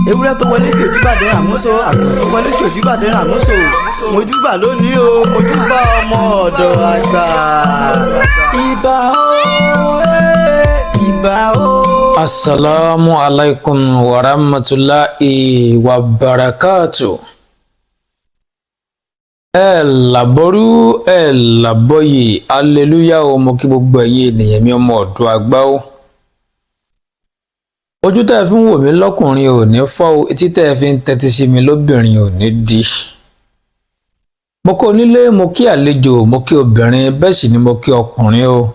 ewúrẹ́ tó wọlé tí òjúbà dé àmúso àgùntàn tó wọlé tí òjúbà dé àmúso mojúbà lónìí o mojúbà ọmọ ọ̀dọ̀ àgbà ìbà o ìbà o. Assalamu alaikum wa rahmatullahi wa barakatuh. Ẹ làbọrú ẹ làbọyè aleluya o, mo kí gbogbo ẹ̀yin ènìyàn mi ọmọ ọ̀dọ̀ àgbà o. Ojú tẹ́ ẹ fi ń wò mí lọ́kùnrin ò ní fọ́ o, etí tẹ́ ẹ fi ń tẹ́tí sí mi lóbìnrin ò ní di. Mo kí onílé, mo kí àlejò, mo kí obìnrin, bẹ́ẹ̀ sì ni mo kí ọkùnrin o.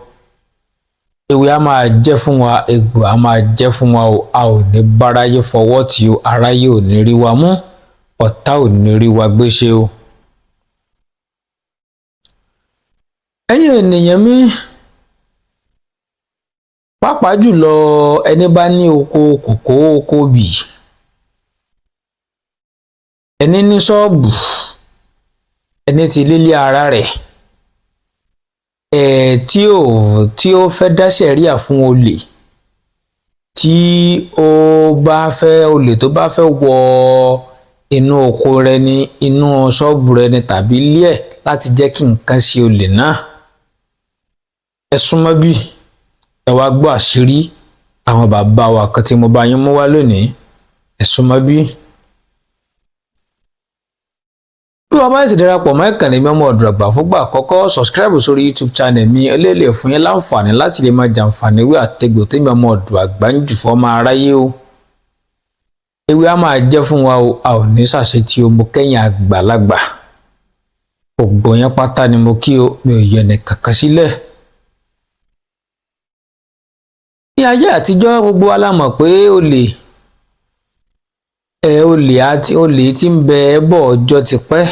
Ewé a máa jẹ́ fún wa, egbò a máa jẹ́ fún wa o, a ò ní báráyé fọwọ́ tì o, aráyé ò ní rí wa mú, ọ̀tá ò ní rí wa gbéṣẹ́ o. Ẹ̀yin ènìyàn mi, pàápàá jùlọ ẹni bá ní oko kòkó, oko bì, ẹni ní ṣọ́ọ̀bù, ẹni tí lílé ara rẹ̀, tí ó fẹ́ dá sẹ̀ríà fún olè, tí ó bá fẹ́ olè tó bá fẹ́ wọ inú oko rẹ ní inú ṣọ́ọ̀bù rẹ ní tàbí ilé ẹ̀ láti jẹ́ kí nǹkan ṣe olè náà, ẹ súnmọ́ bí ẹ wá gbọ́ àṣírí àwọn bàbá wa kan tí mo bá yín mú wá lónìí, ẹ súnmọ́ bí. Bí wọ́n bá sì darapọ̀ mọ́ ìkànnì mi ọmọ ọ̀dọ̀ àgbà fúngbà àkọ́kọ́, subscribe sórí YouTube channel mi, eléyìí fún yín láǹfààní láti lè máa jàǹfààní ìwé àtẹ̀gbò tí mi ọmọ ọ̀dọ̀ àgbà ń jù fọ́ máa ráyé o. Ewé a máa jẹ́ fún wa o, a ò ní ṣàṣetì o, mo kẹ́yìn àgbàlagbà. Gbogbo yẹn pátá ni mo kí o, mi ò yọ ẹnì kankan sílẹ̀. Ní ayé àtijọ́ gbogbo wa la mọ̀ pé olè tí ń bẹ bọ̀ ọjọ́ ti pẹ́.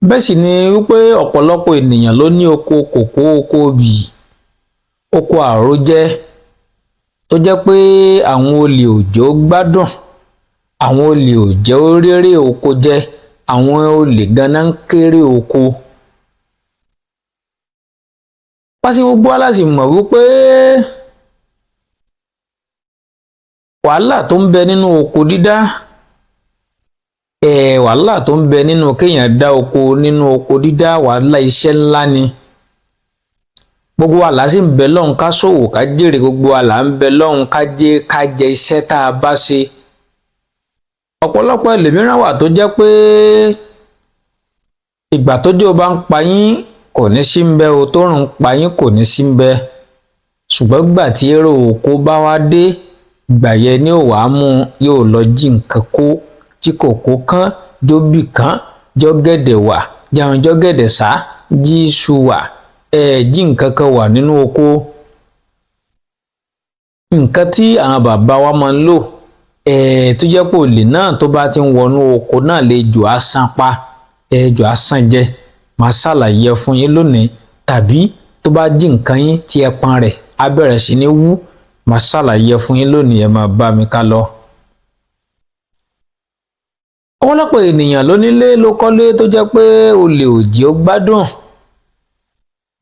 Bẹ́ẹ̀ sì ni wípé ọ̀pọ̀lọpọ̀ ènìyàn ló ní oko kòkó, oko obì, oko àrójẹ́ tó jẹ́ pé àwọn olè ò jẹ́ ó gbádùn, àwọn olè ò jẹ́ ó rérè oko jẹ, àwọn olè ganan ń kéré oko. Pàṣẹ gbogbo wa la sì mọ̀ wípé wàhálà tó ń bẹ nínú oko dídá, wàhálà tó ń bẹ nínú kéèyàn dá oko, nínú oko dídá, wàhálà iṣẹ́ ńlá ni. Gbogbo wa là sì ń bẹ lọ́hùn ká ṣòwò ká jèrè, gbogbo wa là ń bẹ lọ́hùn ká jẹ iṣẹ́ tá a bá ṣe. Ọ̀pọ̀lọpọ̀ ẹlòmíràn wà tó jẹ́ pé ìgbà tójò bá ń pa yín kò ní sí ń bẹ o, tóòrùn ń pa yín kò ní sí ń bẹ. Ṣùgbọ́n gbà tí èrò oko bá wá dé, ìgbà yẹn ni ó wàá mú yóò lọ jí nǹkan kó, jí kòkó kan, jóbì kan, jọ́gẹ̀dẹ̀ wà, jẹun jọ́gẹ̀dẹ̀ sá, jí iṣu wà, jí nǹkan kan wà nínú oko. Nǹkan tí àwọn bàbá wa máa ń lò, tó jẹ́ pé olè náà tó bá ti ń wọnú oko náà lè jò á san pa, jò á san jẹ, màá ṣàlàyé fún yín lónìí. Tàbí tó bá jí nǹkan yín tí ẹpọn rẹ̀ á bẹ̀rẹ̀ sí ní wú, màá ṣàlàyé fún yín lónìí, ẹ máa bá mi ká lọ. Ọ̀pọ̀lọpọ̀ ènìyàn ló nílé ló kọ́lé tó jẹ́ pé olè ò jẹ́ ó gbádùn.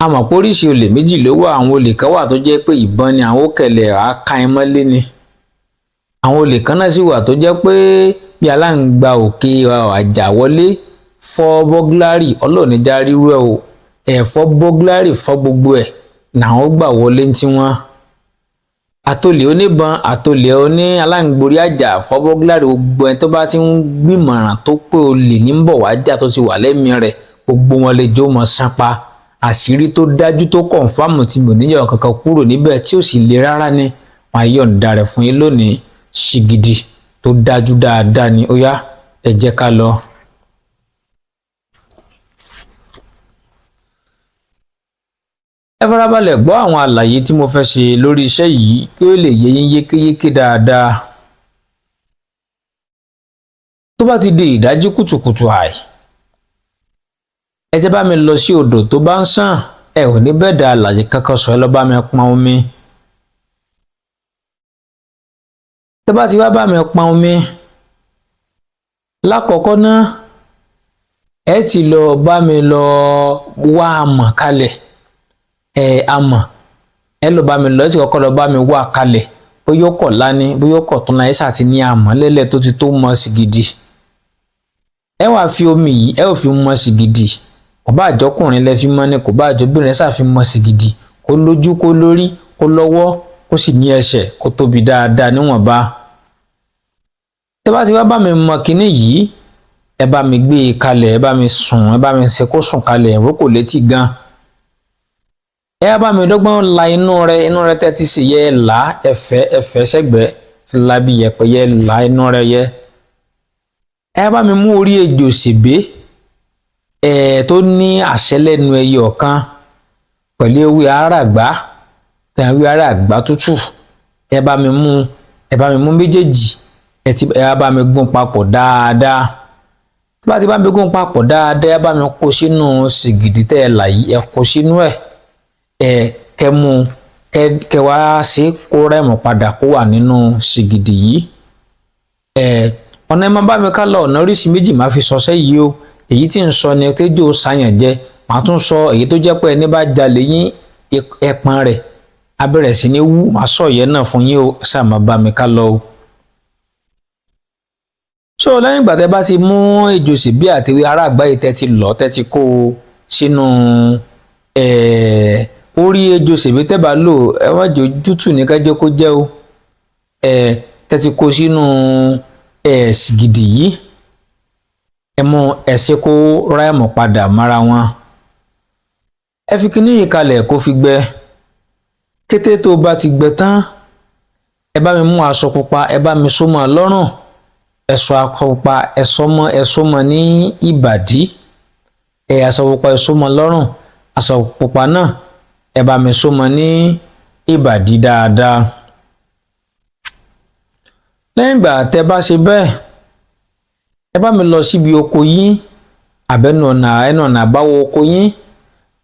A mọ̀ pé oríṣi olè méjì ló wà. Àwọn olè kan wà tó jẹ́ pé ìbọn ni àwọn òkèlè àáká ẹ mọ́lé ni. Àwọn olè kan náà sì wà tó jẹ́ pé bí aláǹgbá òkè àjà wọlé fọ́ bọ́gláàrì, ọlọ́ọ̀ni já rírú ẹ̀ o, fọ́ bọ́gláàrì fọ́ gbogbo ẹ̀ làwọn gbà wọlé tí wọ́n. Àtolè oníbọn, àtolè oní aláǹgborí àjà, fọ́ bọ́gláàrì, gbogbo ẹni tó bá ti ń gbìmọ̀ràn tó pé olè ní ń bọ̀ wá jà tó ti wà lẹ́mìí rẹ̀, gbogbo wọn lè jó mọ́ sápá. Àṣírí tó dájú tó kọ̀ǹfàmù tí mo níyàn kankan kúrò níbẹ̀ tí ò sì le rárá ni wọn yọ̀ǹda rẹ̀ fún yín lónìí, ṣìgìdì tó dájú dáadáa ni. Ó yá, ẹ jẹ́ ká lọ. Ẹ farabalẹ̀ gbọ́ àwọn àlàyé tí mo fẹ́ ṣe lórí iṣẹ́ yìí kí ó lè yé yín yékéyéké dáadáa. Tó bá ti di ìdájí kùtùkùtù àì, ẹ jẹ́ bá mi lọ sí odò tó bá ń ṣàn, ẹ ò ní bẹ́ẹ̀ dá àlàyé kankan sọ, ẹ lọ bá mi pọn omi. Tẹ́ bá ti wá bá mi pọn omi, lákọ̀ọ́kọ́ náà ẹ ti lọ bá mi lọ wá amọ̀ kalẹ̀. Amọ̀ ẹ lọ bá mi lọ, ẹ ti kọ́kọ́ lọ bá mi wá kalẹ̀ bóyá ó kọ̀ lání bóyá ó kọ̀ tún láyé ṣáà ní àmọ́ lẹ́lẹ̀ tó ti tó mọ́ sìgìdì. Ẹ wá fi omi yìí ẹ ò fi mọ́ sìgìdì, kò bá àjọkùnrin lẹ fi mọ́ ni kò bá àjọbìnrin ṣáà fi mọ́ sìgìdì, kó lójú kó lórí kó lọ́wọ́ kó sì ní ẹsẹ̀ kó tóbi dáadáa níwọ̀nba. Tẹ́ bá ti wá bá mi mọ kinní yìí, ẹ bá mi gbé e kalẹ̀, ẹ bá mi sùn, ẹ bá mi ṣe kó sùn kalẹ̀ ẹ̀rọ kò létí gan. Ẹ bá mi dọ́gbọ́n la inú rẹ tẹ́ ti ṣe yẹ là ẹ̀fẹ́ sẹ́gbẹ̀ẹ́ lábí yẹpẹ̀ yẹ là inú rẹ yẹ. Ẹ bá mi mú orí ejò ṣèbé tó ní àṣẹ lẹ́nu ẹyọ kan pẹ̀lú ewé àràgbá tàbí àràgbá tútù. Ẹ bá mi mú méjèèjì ẹ bá mi gún papọ̀ dáadáa. Tí bá ti bá mi gún papọ̀ dáadáa ẹ bá mi kó sínú sìgìdì tẹ́ ẹ là yìí, ẹ kó sínú ẹ̀. Kẹ́ mú kẹ́ wá sí kó rẹ̀mọ̀ padà kó wà nínú sìgìdì yìí. Ọ̀nà ẹ máa bá mi ká lọ, ọ̀nà oríṣi méjì máa fi sọsẹ́ yìí o. Èyí tí ń sọ ni tẹ́jọ́ sáyàn jẹ, màá tún sọ èyí tó jẹ́ pé ẹni bá jalè yín ẹpọn rẹ̀ á bẹ̀rẹ̀ sí ní wú, màá sọ ìyẹn náà fún yín o, ṣáà máa bá mi ká lọ o. So lẹ́yìn ìgbà tẹ́ bá ti mú ejò ṣèbí àti àràgbá yìí tẹ́ ti lọ tẹ́ ti kó o sínú orí ejò ṣèbí tẹ́ bá lò ẹ má jẹ́ tútù ní kẹ́jọ́ kó jẹ́ o. Tẹ́ ti kó sínú sìgìdì yìí, ẹ mú ẹsẹ̀ kó ráìmọ̀ padà mára wọn. Ẹ fi kíní yìí kalẹ̀ kó fi gbẹ. Kété tó bá ti gbẹ tán, ẹ bá mi mú aṣọ pupa ẹ bá mi so mọ́ lọ́rùn. Ẹ̀ṣọ́ aṣọ pupa ẹ̀ṣọ́ mọ́ ní ìbàdí. Aṣọ pupa ẹ̀ṣọ́ mọ́ lọ́rùn, aṣọ pupa náà ẹ bá mi so mọ́ ní ìbàdí dáadáa. Lẹ́yìn ìgbà tẹ́ bá ṣe bẹ́ẹ̀, ẹ bá mi lọ síbi oko yín àbẹ́nu ọ̀nà àbáwọ oko yín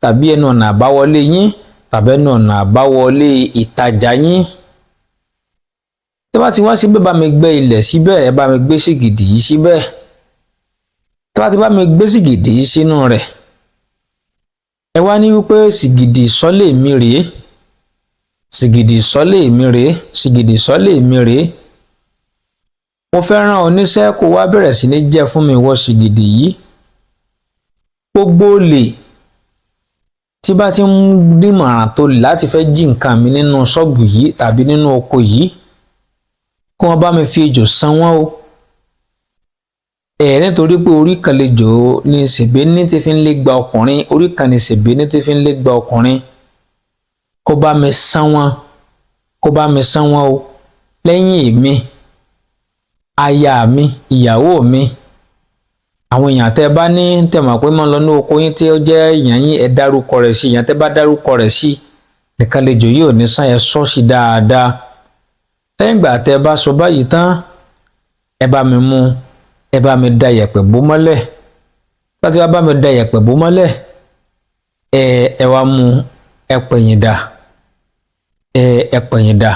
tàbí ẹnu ọ̀nà àbáwọlé yín tàbí ẹnu ọ̀nà àbáwọlé ìtajà yín. Tẹ́ bá ti wá síbẹ̀ bá mi gbẹ́ ilẹ̀ síbẹ̀, ẹ bá mi gbé sìgìdì yìí síbẹ̀. Tẹ́ bá ti bá mi gbé sìgìdì yìí sínú rẹ̀, ẹ wá ní wípé sìgìdì ìsọ́lé mi rèé, sìgìdì ìsọ́lé mi rèé, sìgìdì ìsọ́lé mi rèé. Mo fẹ́ rán oníṣẹ́ kó wá bẹ̀rẹ̀ sí ní jẹ́ fún mi wọ sìgìdì yìí. Gbogbo olè tí bá ti ń dímọ̀ràn tó lè láti fẹ́ jí nǹkan mi nínú ṣọ́ọ̀bù yìí tàbí nínú oko yìí, kí wọ́n bá mi fi ejò san wọ́n o. Nítorí pé orí kan lejò ní ṣèbé ní tí fi ń lé gba ọkùnrin, orí kan ní ṣèbé ní tí fi ń lé gba ọkùnrin. Kó bá mi san wọ́n, kó bá mi san wọ́n o. Lẹ́yìn èmi, aya mi, ìyàwó mi, àwọn èèyàn tẹ́ bá ní tẹ́ mọ̀ pé máa lọ ní oko yín tí ó jẹ́ èèyàn yín, ẹ dárúkọ rẹ̀ sí, èèyàn tẹ́ bá dárúkọ rẹ̀ sí nìkan lejò yìí ò ní san, ẹ sọ sí dáadáa. Lẹ́yìn ìgbà tẹ́ bá sọ báyìí tán, ẹ bá mi mú, ẹ bá mi da yẹ̀pẹ̀ bò mọ́lẹ̀. Láti wá bá mi da yẹ̀pẹ̀ bò mọ́lẹ̀, ẹ wá mú ẹpẹ̀yìn dà, ẹpẹ̀yìn dà.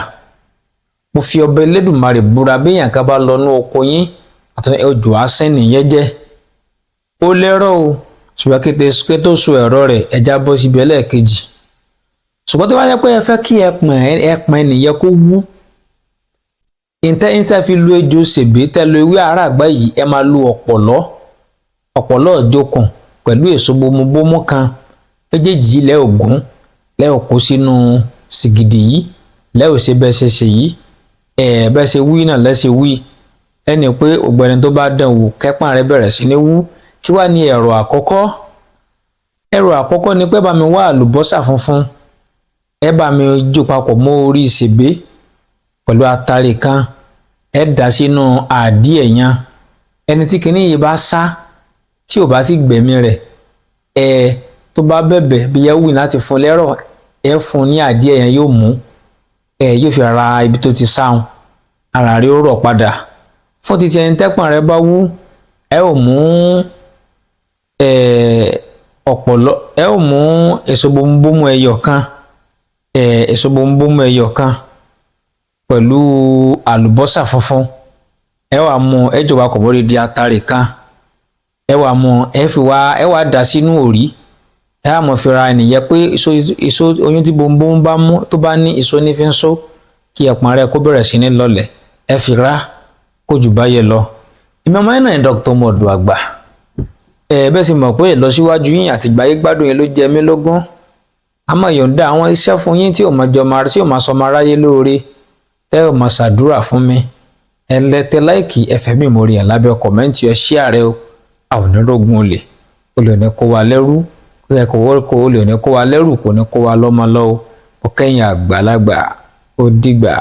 Mo fi ọbẹ̀ Elédùmarè búra bí èèyàn kan bá lọ ní oko yín àti ejò asín nìyẹn jẹ́. Ó lẹ́rọ̀ o, ṣùgbọ́n kété tó so ẹ̀rọ rẹ̀ ẹja bọ́ síbi ẹlẹ́ẹ̀kejì. Ṣùgbọ́n tó bá yẹ pé ẹ fẹ́ kí ẹpọ̀n ẹnìyẹn kó wú, ìtẹ́ fi lu ejò ṣèbé tẹ́ lo ewé àràgbá yìí, ẹ máa lo ọ̀pọ̀lọ́ ọ̀jọ̀kan pẹ̀lú èso bomubomu kan. Méjèèjì lẹ́ ògún lẹ́ òkó sínú sìgìdì yìí lẹ́ òṣè bẹ́ẹ̀ ṣe ṣe yìí. Bẹ́ẹ̀ ṣe wí náà lẹ́ ṣe wí. Ẹni pé ògbẹ́ni tó bá dán wò kẹ́pọ̀n rẹ̀ bẹ̀rẹ̀ sí ní wú. Kí wá ní ẹ̀rọ àkọ́kọ́? Ẹ̀rọ àkọ́kọ́ ni pé bá mi wá àlùbọ́sà funfun, ẹ bá mi jó papọ̀ mọ́ orí ìṣèbé pẹ̀lú atare kan, ẹ dà sínú àdí ẹ̀yàn. Ẹni tí kinní yìí bá sá tí ò bá ti gbẹ̀mí rẹ̀, tó bá bẹ̀bẹ̀ bí yẹ wù láti fún lẹ́rọ̀, ẹ fún ní àdí ẹ̀yàn yóò mú, yóò fi ra ibi tó ti sáhùn, ara rẹ̀ ó rọ̀ padà. Fún títí ẹni tẹ́pọ̀n rẹ̀ bá wú, ẹ ò mú ọ̀pọ̀lọ́, ẹ ò mú èso bomubomu ẹyọ kan, èso bomubomu ẹyọ kan pẹ̀lú àlùbọ́sà funfun. Ẹ wá mú ẹ jọba kọ̀ bọ́rí di atare kan. Ẹ wá mú ẹ wá dà sínú òrí. Ẹ á mọ̀ fi ra ènìyàn pé èso oyún tí bomubomu bá mú tó bá ní èso ní fi ń so, kí ẹpọ̀n rẹ kó bẹ̀rẹ̀ sí ní lọlẹ̀ ẹ fi rá kó jù báyẹn lọ. ìmọ̀ọ́mọ́ ẹ̀ náà ní Dr. Modu Àgbà bẹ́ẹ̀ sì mọ̀ pé ìlọsíwájú yín àti ìgbáyé gbádùn yín ló jẹ mí lógún. a máa yọ̀ǹda àwọn iṣẹ́ fún yín tí ò máa sọmọ aráyé lóore tẹ́ ò máa ṣàdúrà fún mi. ẹ lẹ́tẹ̀ láìkì ẹ̀fẹ̀ mi mo rí ẹ̀ lábẹ́ kọ̀mẹ́ǹtì ẹ ṣí ààrẹ o. àwọn onírògùn olè ní kó wa lẹ́rú olè ní kó wa lẹ́rù kò ní kó wa lọ́mọ lọ́wọ́ ó kẹ́yìn àgbàlagbà ó dìgbà.